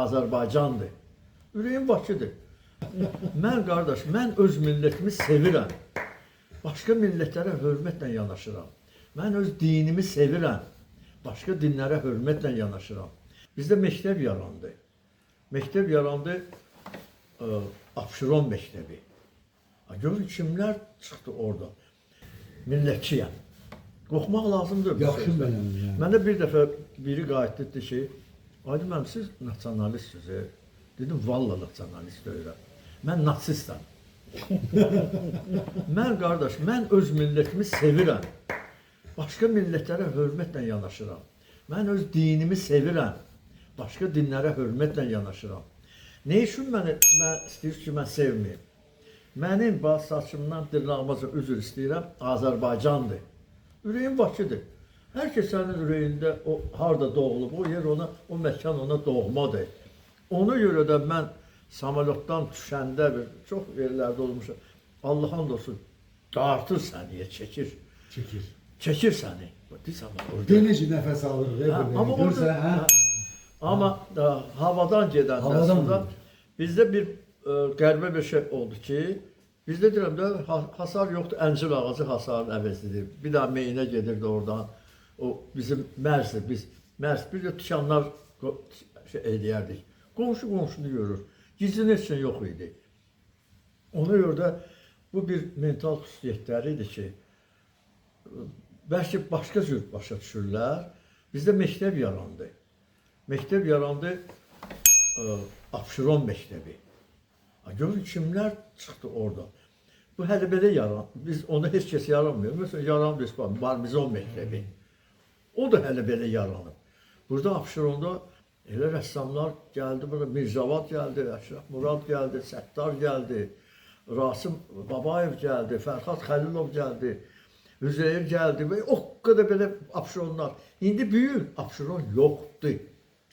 Azərbaycandır. Ürəyim Bakıdır. Mən qardaş, mən öz millətimi sevirəm. Başqa millətlərə hörmətlə yanaşıram. Mən öz dinimi sevirəm. Başqa dinlərə hörmətlə yanaşıram. Bizdə məktəb yarandı. Məktəb yarandı Abşeron məktəbi. Görün kimlər çıxdı orada. Millətçiyəm. Qorxmaq lazımdır. Yaxşı mənəm. Mənə bir dəfə biri qayıtdı dedi ki, Aydın müəllim, siz nasionalistsiniz. Dedim, valla nasionalist deyirəm. Mən nasistəm. Mən qardaş, mən öz millətimi sevirəm. Başqa millətlərə hörmətlə yanaşıram. Mən öz dinimi sevirəm. Başqa dinlərə hörmətlə yanaşıram. Ne üçün mən istəyir ki, mən sevməyim? Mənim saçımdan, dırnağımaca üzr istəyirəm, Azərbaycandır. Ürəyim Bakıdır. Hər kəsənin ürəyində o harda doğulub, o yer ona, o məkan ona doğmadır. Ona görə də mən samolyotdan düşəndə çox yerlərdə olmuşam. Allah'ın olsun, dartır səni, çəkir. Çəkir səni. Denizci nəfəs alır. Amma havadan gedəndə bizdə bir qəribə bir şey oldu ki, bizdə deyirəm də hasar yoxdur, əncir ağacı hasarın əvəzidir. Bir daha meyinə gedirdi oradan. O bizim Mərzdir, biz Mərz bir də tikanlar eləyərdik. Qonşu qonşunu görür. Gizlin heç yox idi. Ona görə də bu bir mental xüsusiyyətləridir ki, bəlkə başqa cür başa düşürlər. Bizdə məktəb yarandı. Məktəb yarandı Abşeron məktəbi. Görün kimlər çıxdı orada. Bu hələ belə yaran. Biz onu heç kəs yaranmıyor. Məsələn, yarandı Barbizon məktəbi. O da hələ belə yaranıb. Burada Abşeronda elə rəssamlar gəldi, burada Mirzavad gəldi, Əşrəf Murad gəldi, Səttar gəldi, Rasim Babayev gəldi, Fərhad Xəlilov gəldi, Üzeyir gəldi və o qədər belə Abşeronlar. İndi büyük Abşeron yoxdur.